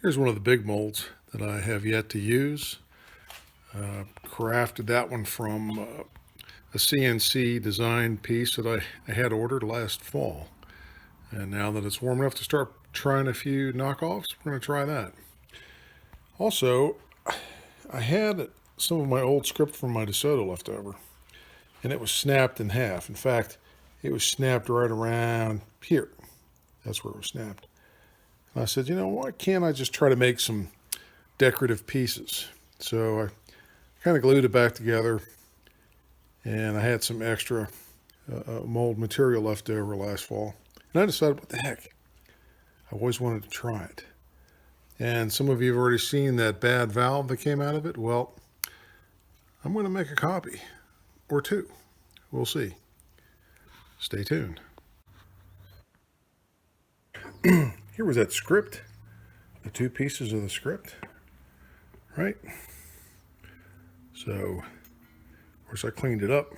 Here's one of the big molds that I have yet to use. Crafted that one from a CNC design piece that I had ordered last fall. And now that it's warm enough to start trying a few knockoffs, we're going to try that. Also, I had some of my old script from my DeSoto left over, and it was snapped in half. In fact, it was snapped right around here. That's where it was snapped. And I said, you know, why can't I just try to make some decorative pieces? So I kind of glued it back together, and I had some extra mold material left over last fall. And I decided, what the heck? I always wanted to try it. And some of you have already seen that bad valve that came out of it. Well, I'm going to make a copy or two. We'll see. Stay tuned. Here was that script, the two pieces of the script, right? So, of course, I cleaned it up.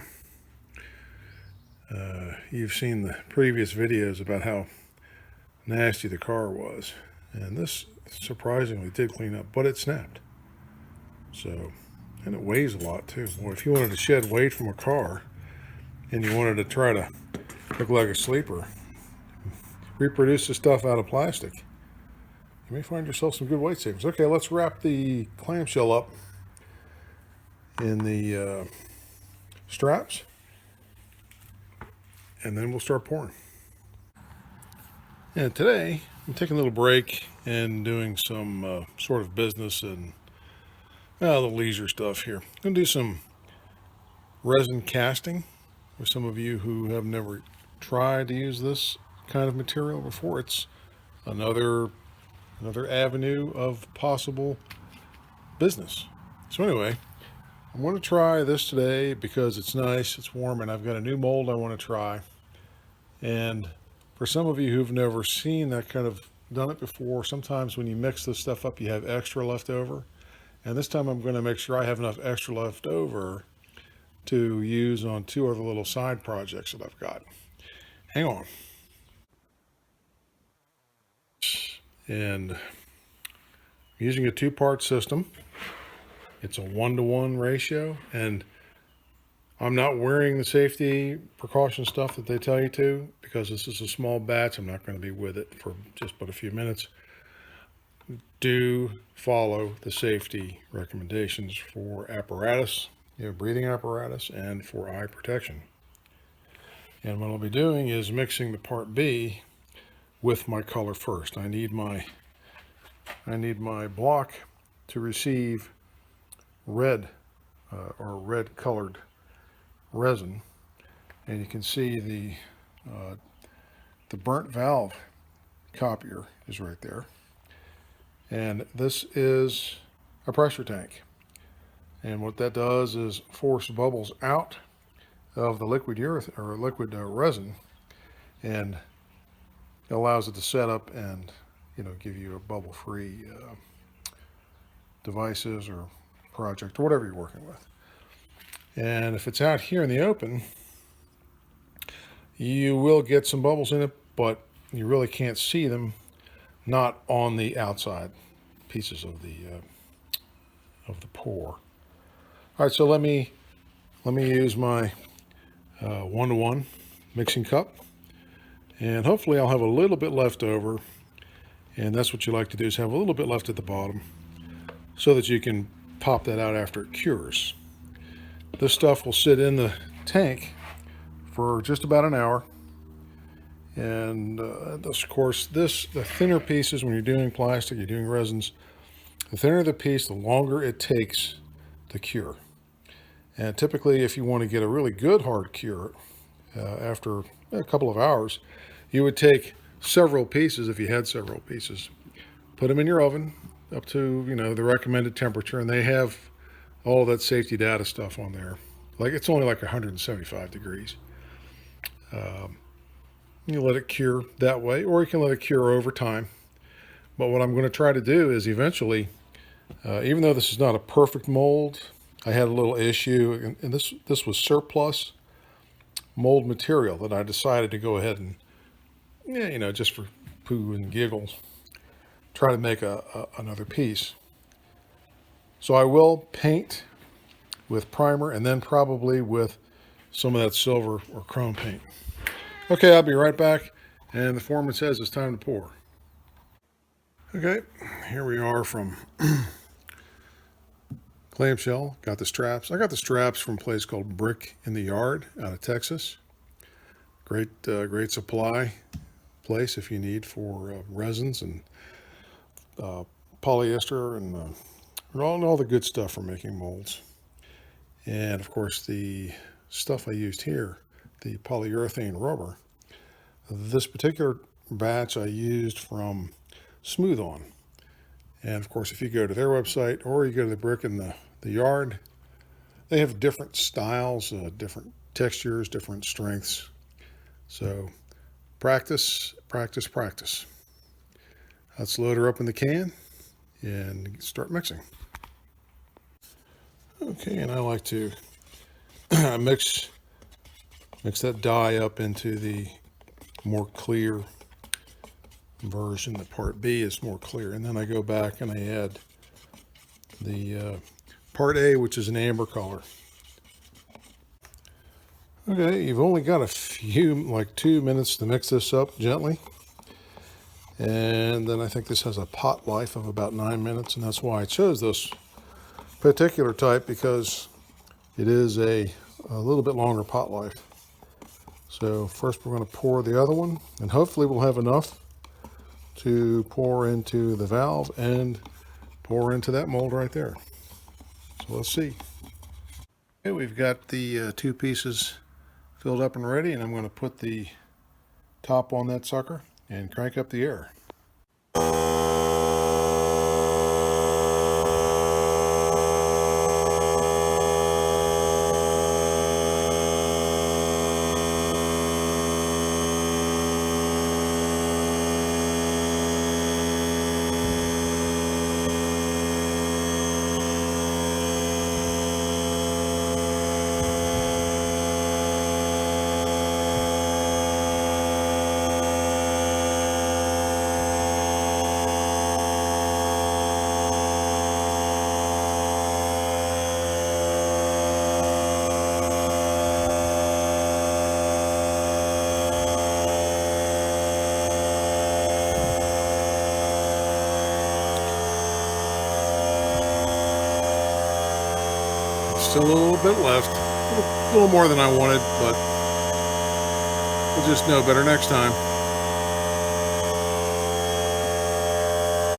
You've seen the previous videos about how nasty the car was. And this surprisingly did clean up, but it snapped. So, and it weighs a lot too. Boy, if you wanted to shed weight from a car and you wanted to try to look like a sleeper, reproduce the stuff out of plastic, you may find yourself some good weight savings. Okay, let's wrap the clamshell up in the straps, and then we'll start pouring. And today, I'm taking a little break and doing some sort of business and the leisure stuff here. I'm going to do some resin casting for some of you who have never tried to use this kind of material before. It's another avenue of possible business. So anyway, I'm going to try this today because it's nice, it's warm, and I've got a new mold I want to try. And for some of you who've never seen that kind of done it before, sometimes when you mix this stuff up, you have extra left over. And this time I'm going to make sure I have enough extra left over to use on two other little side projects that I've got. Hang on. And using a two-part system, it's a 1-to-1 ratio, and I'm not wearing the safety precaution stuff that they tell you to because this is a small batch. I'm not going to be with it for just but a few minutes. Do follow the safety recommendations for apparatus, breathing apparatus, and for eye protection. And what I'll be doing is mixing the part B with my color first. I need my block to receive red or red colored resin, and you can see the burnt valve copier is right there. And this is a pressure tank, and what that does is force bubbles out of the liquid urethane or liquid resin, and it allows it to set up and give you a bubble-free devices or project or whatever you're working with. And if it's out here in the open, you will get some bubbles in it, but you really can't see them, not on the outside pieces of the pour. All right, so let me use my 1-to-1 mixing cup, and hopefully I'll have a little bit left over. And that's what you like to do, is have a little bit left at the bottom so that you can pop that out after it cures. This stuff will sit in the tank for just about an hour. And of course, the thinner pieces, when you're doing plastic, you're doing resins, the thinner the piece, the longer it takes to cure. And typically, if you want to get a really good hard cure after a couple of hours, you would take several pieces, if you had several pieces, put them in your oven up to the recommended temperature, and they have all that safety data stuff on there. Like, it's only like 175 degrees. You let it cure that way, or you can let it cure over time. But what I'm going to try to do is eventually, even though this is not a perfect mold, I had a little issue, and this was surplus mold material that I decided to go ahead and, just for poo and giggles, try to make another piece. So I will paint with primer and then probably with some of that silver or chrome paint. Okay, I'll be right back. And the foreman says it's time to pour. Okay, here we are from clamshell. Got the straps. I got the straps from a place called Brick in the Yard out of Texas. Great supply place if you need for resins and polyester and all the good stuff for making molds. And of course the stuff I used here, the polyurethane rubber. This particular batch I used from Smooth On. And of course, if you go to their website or you go to the Brick in the Yard, they have different styles, different textures, different strengths. So practice, practice, practice. Let's load her up in the can and start mixing. Okay, and I like to mix that dye up into the more clear version. The part B is more clear, and then I go back and I add the part A, which is an amber color. Okay, you've only got a few, like 2 minutes to mix this up gently, and then I think this has a pot life of about 9 minutes, and that's why I chose this particular type, because it is a little bit longer pot life. So first we're going to pour the other one, and hopefully we'll have enough to pour into the valve and pour into that mold right there. So let's see. Okay, we've got the 2 pieces filled up and ready, and I'm going to put the top on that sucker and crank up the air. Still a little bit left, a little more than I wanted, but we'll just know better next time.